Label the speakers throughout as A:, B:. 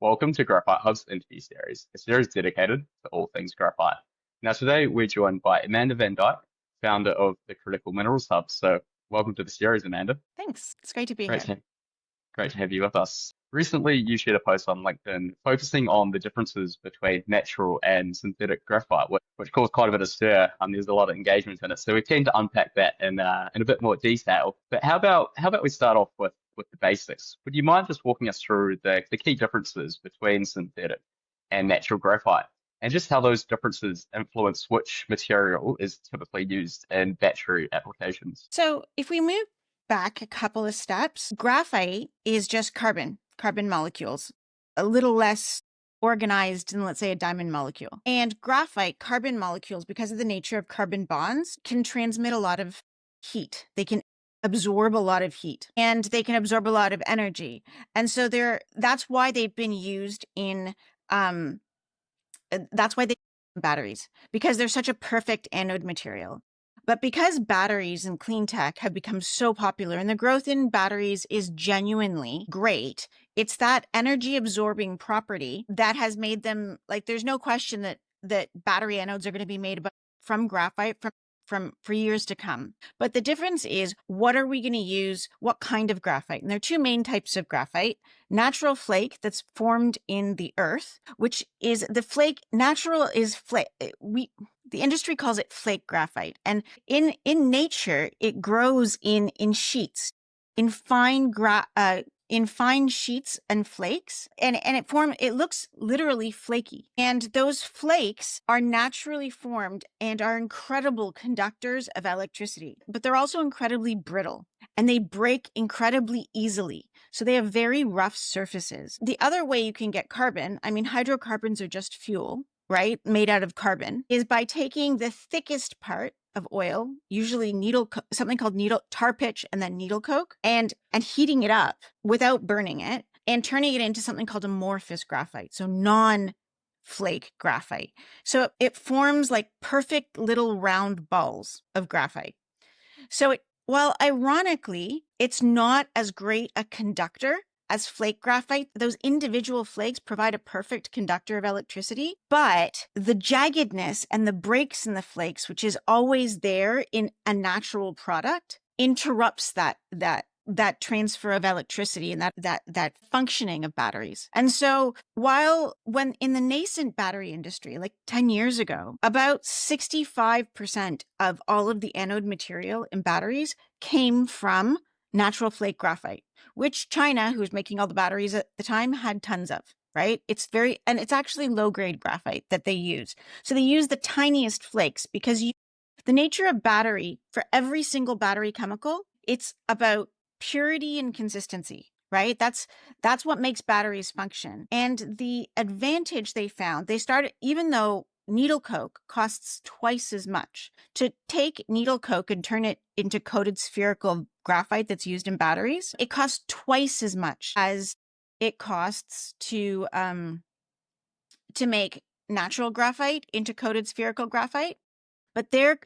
A: Welcome to Graphite Hub's interview series, a series dedicated to all things graphite. Now, today we're joined by Amanda van Dyke, founder of the Critical Minerals Hub. So, welcome to the series, Amanda.
B: Thanks. It's great to be
A: Great
B: here.
A: to, great to have you with us. Recently, you shared a post on LinkedIn focusing on the differences between natural and synthetic graphite, which caused quite a bit of stir. There's a lot of engagement in it, so we're keen to unpack that in a bit more detail. But how about we start off with the basics? Would you mind just walking us through the key differences between synthetic and natural graphite, and just how those differences influence which material is typically used in battery applications?
B: So, if we move back a couple of steps, graphite is just carbon molecules, a little less organized than, let's say, a diamond molecule. And graphite, carbon molecules, because of the nature of carbon bonds, can transmit a lot of heat. They can absorb a lot of heat and they can absorb a lot of energy. And so that's why they've been used in that's why they batteries, because they're such a perfect anode material. But because batteries and clean tech have become so popular and the growth in batteries is genuinely great, it's that energy absorbing property that has made them, like, there's no question that battery anodes are going to be made from graphite from for years to come. But the difference is, what are we going to use? What kind of graphite? And there are two main types of graphite: natural flake that's formed in the earth, which is the flake. Natural is flake. The industry calls it flake graphite, and in nature it grows in sheets, in fine sheets and flakes, and it looks literally flaky. And those flakes are naturally formed and are incredible conductors of electricity, but they're also incredibly brittle and they break incredibly easily. So they have very rough surfaces. The other way you can get carbon, I mean, hydrocarbons are just fuel, right? Made out of carbon, is by taking the thickest part of oil, usually something called tar pitch and then needle coke, and heating it up without burning it and turning it into something called amorphous graphite. So non-flake graphite. So it forms like perfect little round balls of graphite. So while ironically, it's not as great a conductor as flake graphite, those individual flakes provide a perfect conductor of electricity, but the jaggedness and the breaks in the flakes, which is always there in a natural product, interrupts that transfer of electricity and that functioning of batteries. And so when in the nascent battery industry, like 10 years ago, about 65% of all of the anode material in batteries came from natural flake graphite, which China, who was making all the batteries at the time, had tons of, right? It's actually low grade graphite that they use. So they use the tiniest flakes because the nature of battery, for every single battery chemical, it's about purity and consistency, right? That's what makes batteries function. And the advantage they found, even though needle coke costs twice as much, to take needle coke and turn it into coated spherical graphite that's used in batteries, it costs twice as much as it costs to make natural graphite into coated spherical graphite. But the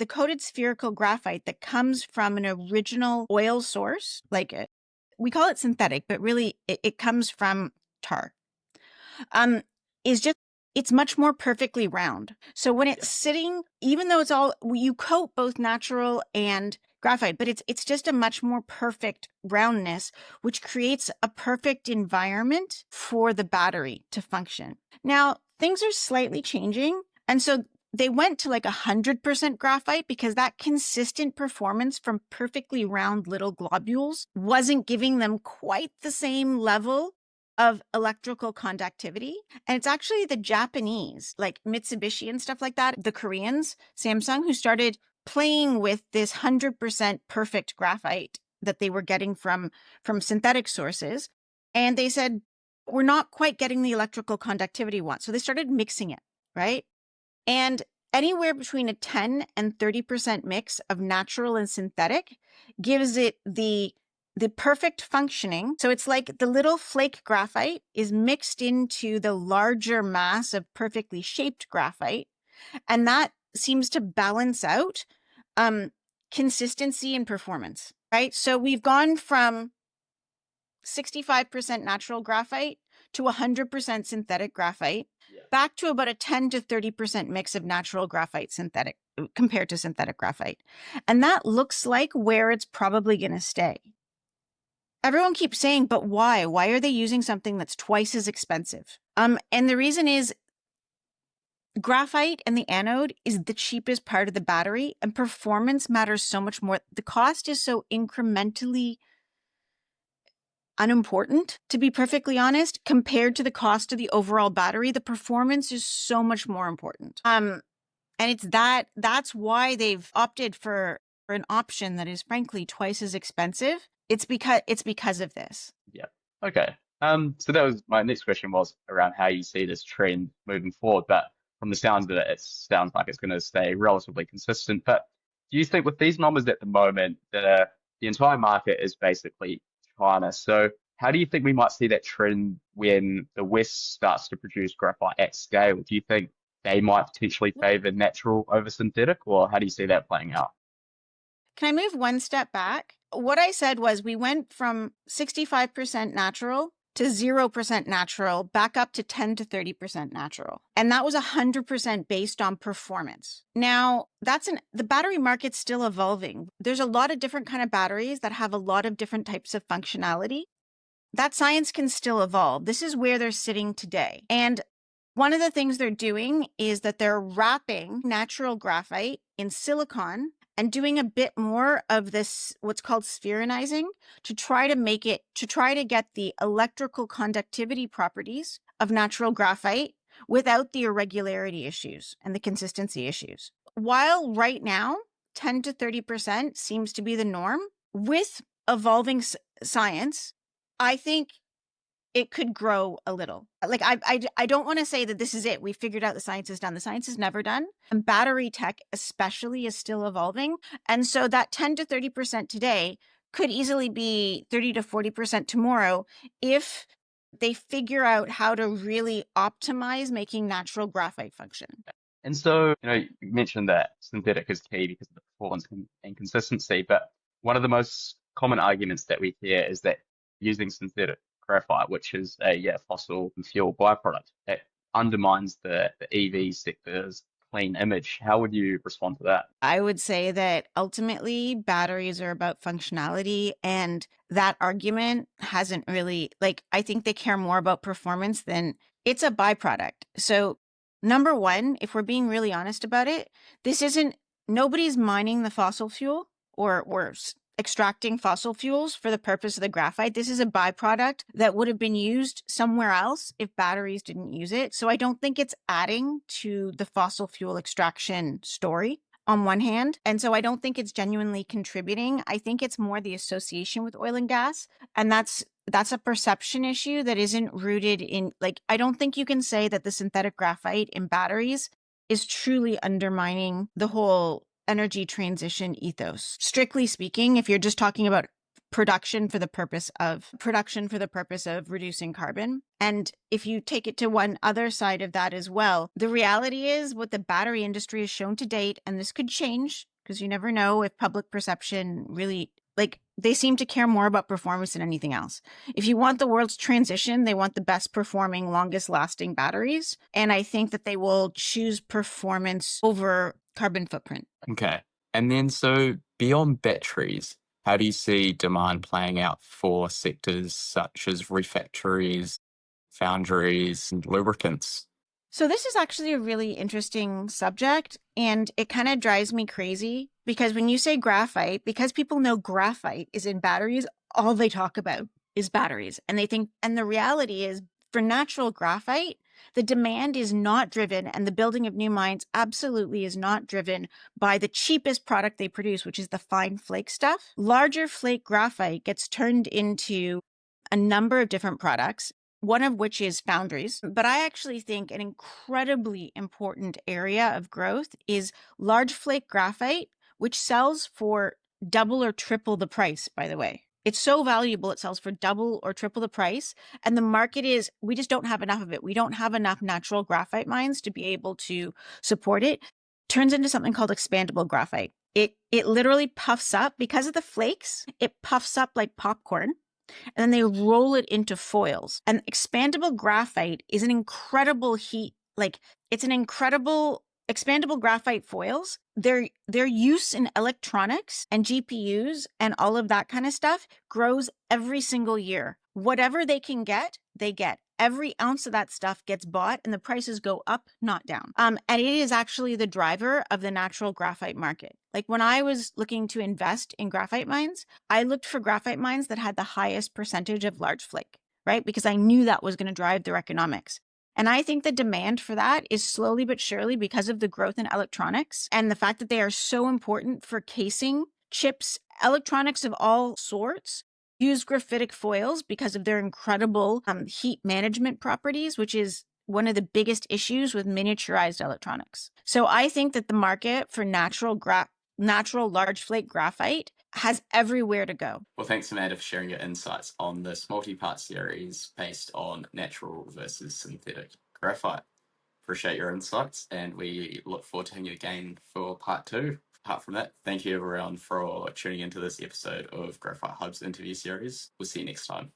B: coated spherical graphite that comes from an original oil source, we call it synthetic, but really it comes from tar, it's much more perfectly round. So when it's sitting, even though you coat both natural and graphite, but it's just a much more perfect roundness, which creates a perfect environment for the battery to function. Now, things are slightly changing. And so they went to like 100% graphite because that consistent performance from perfectly round little globules wasn't giving them quite the same level of electrical conductivity. And it's actually the Japanese, like Mitsubishi and stuff like that, the Koreans, Samsung, who started playing with this 100% perfect graphite that they were getting from synthetic sources. And they said, we're not quite getting the electrical conductivity we want. So they started mixing it, right? And anywhere between a 10 and 30% mix of natural and synthetic gives it the perfect functioning. So it's like the little flake graphite is mixed into the larger mass of perfectly shaped graphite. And that seems to balance out consistency and performance, right? So we've gone from 65% natural graphite to 100% synthetic graphite,
A: Yeah.
B: back to about a 10 to 30% mix of natural graphite synthetic compared to synthetic graphite. And that looks like where it's probably going to stay. Everyone keeps saying, but why? Why are they using something that's twice as expensive? And the reason is graphite and the anode is the cheapest part of the battery, and performance matters so much more. The cost is so incrementally unimportant, to be perfectly honest, compared to the cost of the overall battery. The performance is so much more important. And it's that's why they've opted for an option that is frankly twice as expensive. It's because of this.
A: Yeah. Okay. So that was my next question was around how you see this trend moving forward. But from the sounds of it, it sounds like it's going to stay relatively consistent. But do you think with these numbers at the moment, the entire market is basically China? So how do you think we might see that trend when the West starts to produce graphite at scale? Do you think they might potentially favor natural over synthetic, or how do you see that playing out?
B: Can I move one step back? What I said was we went from 65% natural to 0% natural, back up to 10 to 30% natural. And that was 100% based on performance. Now, the battery market's still evolving. There's a lot of different kind of batteries that have a lot of different types of functionality. That science can still evolve. This is where they're sitting today. And one of the things they're doing is that they're wrapping natural graphite in silicon and doing a bit more of this, what's called spheronizing, to try to get the electrical conductivity properties of natural graphite without the irregularity issues and the consistency issues. While right now, 10 to 30% seems to be the norm, with evolving science, I think it could grow a little. Like, I don't want to say that this is it. We figured out the science is done. The science is never done. And battery tech especially is still evolving. And so that 10 to 30% today could easily be 30 to 40% tomorrow if they figure out how to really optimize making natural graphite function.
A: And so, you mentioned that synthetic is key because of the performance and consistency, but one of the most common arguments that we hear is that using synthetic graphite, which is a fossil fuel byproduct, that undermines the EV sector's clean image. How would you respond to that?
B: I would say that ultimately batteries are about functionality, and that argument hasn't really, I think they care more about performance than it's a byproduct. So, number one, if we're being really honest about it, nobody's mining the fossil fuel or extracting fossil fuels for the purpose of the graphite. This is a byproduct that would have been used somewhere else if batteries didn't use it. So I don't think it's adding to the fossil fuel extraction story on one hand. And so I don't think it's genuinely contributing. I think it's more the association with oil and gas. And that's a perception issue that isn't rooted in, I don't think you can say that the synthetic graphite in batteries is truly undermining the whole energy transition ethos. Strictly speaking, if you're just talking about production for the purpose of reducing carbon. And if you take it to one other side of that as well, the reality is what the battery industry has shown to date, and this could change because you never know if public perception really, they seem to care more about performance than anything else. If you want the world's transition, they want the best performing, longest lasting batteries. And I think that they will choose performance over carbon footprint.
C: Okay. And then so beyond batteries, how do you see demand playing out for sectors such as refactories, foundries, and lubricants?
B: So this is actually a really interesting subject, and it kind of drives me crazy because when you say graphite, because people know graphite is in batteries, all they talk about is batteries. And the reality is for natural graphite, the demand is not driven, and the building of new mines absolutely is not driven by the cheapest product they produce, which is the fine flake stuff. Larger flake graphite gets turned into a number of different products, one of which is foundries. But I actually think an incredibly important area of growth is large flake graphite, which sells for double or triple the price, by the way. It's so valuable, it sells for double or triple the price. And the market we just don't have enough of it. We don't have enough natural graphite mines to be able to support it. Turns into something called expandable graphite. It literally puffs up because of the flakes. It puffs up like popcorn. and then they roll it into foils. And expandable graphite is an incredible it's an incredible expandable graphite foils. Their use in electronics and GPUs and all of that kind of stuff grows every single year. Whatever they can get, they get. Every ounce of that stuff gets bought and the prices go up, not down. And it is actually the driver of the natural graphite market. Like when I was looking to invest in graphite mines, I looked for graphite mines that had the highest percentage of large flake, right? Because I knew that was going to drive their economics. And I think the demand for that is slowly but surely, because of the growth in electronics and the fact that they are so important for casing, chips, electronics of all sorts, use graphitic foils because of their incredible heat management properties, which is one of the biggest issues with miniaturized electronics. So I think that the market for natural large flake graphite has everywhere to go.
C: Well, thanks, Amanda, for sharing your insights on this multi-part series based on natural versus synthetic graphite. Appreciate your insights, and we look forward to hearing you again for part 2. Apart from that, thank you everyone for tuning into this episode of Graphite Hub's interview series. We'll see you next time.